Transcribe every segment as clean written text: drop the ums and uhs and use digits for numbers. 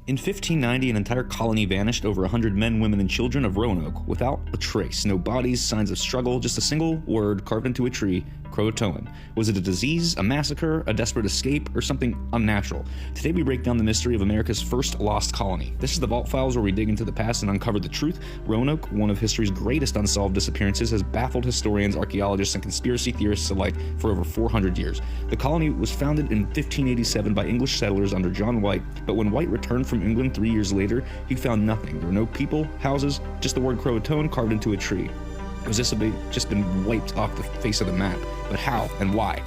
In 1590, an entire colony vanished, over 100 men, women, and children of Roanoke, without a trace. No bodies, signs of struggle, just a single word carved into a tree, CROATOAN. Was it a disease, a massacre, a desperate escape, or something unnatural? Today we break down the mystery of America's first lost colony. This is the Vault Files, where we dig into the past and uncover the truth. Roanoke, one of history's greatest unsolved disappearances, has baffled historians, archaeologists, and conspiracy theorists alike for over 400 years. The colony was founded in 1587 by English settlers under John White, but when White returned from England 3 years later, he found nothing. There were no people, houses, just the word CROATOAN carved into a tree. It was just been wiped off the face of the map. But how and why?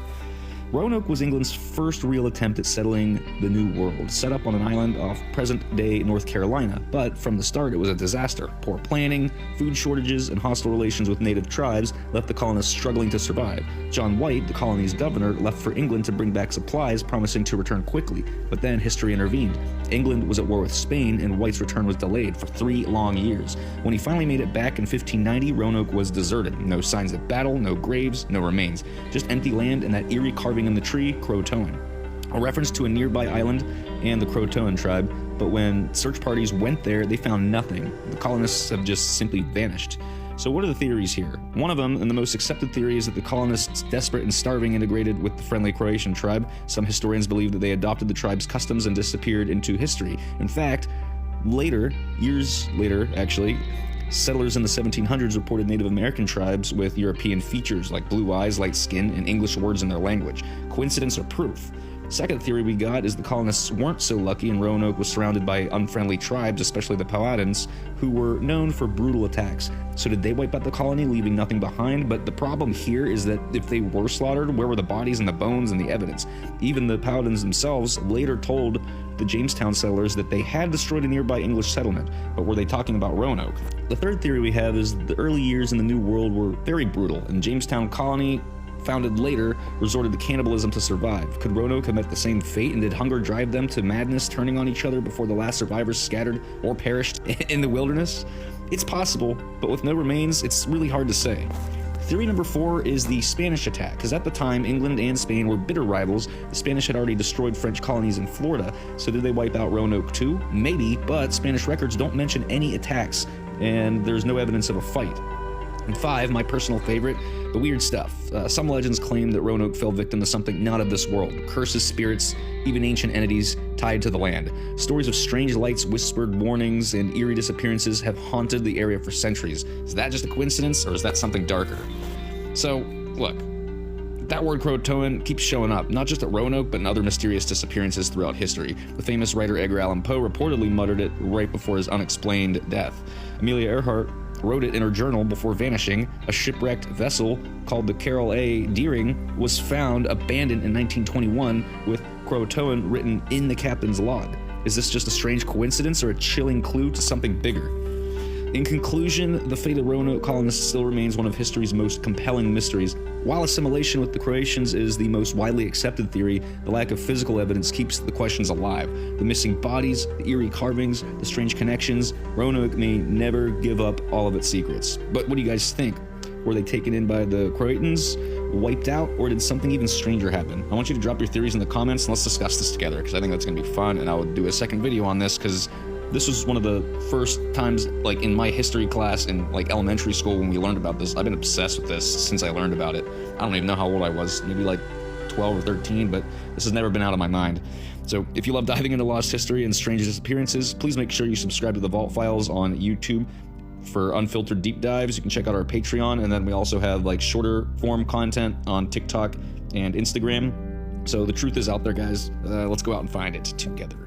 Roanoke was England's first real attempt at settling the New World, set up on an island off present-day North Carolina, but from the start it was a disaster. Poor planning, food shortages, and hostile relations with native tribes left the colonists struggling to survive. John White, the colony's governor, left for England to bring back supplies, promising to return quickly, but then history intervened. England was at war with Spain, and White's return was delayed for 3 long years. When he finally made it back in 1590, Roanoke was deserted. No signs of battle, no graves, no remains, just empty land and that eerie carving in the tree, CROATOAN. A reference to a nearby island and the CROATOAN tribe, but when search parties went there, they found nothing. The colonists have just simply vanished. So what are the theories here? One of them, and the most accepted theory, is that the colonists, desperate and starving, integrated with the friendly Croatian tribe. Some historians believe that they adopted the tribe's customs and disappeared into history. In fact, years later, settlers in the 1700s reported Native American tribes with European features like blue eyes, light skin, and English words in their language. Coincidence or proof? Second theory we got is the colonists weren't so lucky, and Roanoke was surrounded by unfriendly tribes, especially the Powhatans, who were known for brutal attacks. So did they wipe out the colony, leaving nothing behind? But the problem here is that if they were slaughtered, where were the bodies and the bones and the evidence? Even the Powhatans themselves later told the Jamestown settlers that they had destroyed a nearby English settlement, but were they talking about Roanoke? The third theory we have is the early years in the New World were very brutal, and Jamestown colony, founded later, resorted to cannibalism to survive. Could Roanoke have met the same fate, and did hunger drive them to madness, turning on each other before the last survivors scattered or perished in the wilderness? It's possible, but with no remains, it's really hard to say. Theory number 4 is the Spanish attack, because at the time, England and Spain were bitter rivals. The Spanish had already destroyed French colonies in Florida, so did they wipe out Roanoke too? Maybe, but Spanish records don't mention any attacks, and there's no evidence of a fight. And 5, my personal favorite, the weird stuff. Some legends claim that Roanoke fell victim to something not of this world. Curses, spirits, even ancient entities tied to the land. Stories of strange lights, whispered warnings, and eerie disappearances have haunted the area for centuries. Is that just a coincidence, or is that something darker? So, look, that word CROATOAN keeps showing up, not just at Roanoke, but in other mysterious disappearances throughout history. The famous writer Edgar Allan Poe reportedly muttered it right before his unexplained death. Amelia Earhart wrote it in her journal before vanishing. A shipwrecked vessel called the Carroll A. Deering was found abandoned in 1921 with CROATOAN written in the captain's log. Is this just a strange coincidence or a chilling clue to something bigger? In conclusion, the fate of Roanoke colonists still remains one of history's most compelling mysteries. While assimilation with the Croatians is the most widely accepted theory, the lack of physical evidence keeps the questions alive. The missing bodies, the eerie carvings, the strange connections. Roanoke may never give up all of its secrets. But what do you guys think? Were they taken in by the Croatans, wiped out, or did something even stranger happen? I want you to drop your theories in the comments and let's discuss this together, because I think that's going to be fun, and I will do a second video on this because this was one of the first times, like, in my history class in, like, elementary school when we learned about this. I've been obsessed with this since I learned about it. I don't even know how old I was, maybe like 12 or 13, but this has never been out of my mind. So if you love diving into lost history and strange disappearances, please make sure you subscribe to the Vault Files on YouTube for unfiltered deep dives. You can check out our Patreon, and then we also have, like, shorter form content on TikTok and Instagram. So the truth is out there, guys. Let's go out and find it together.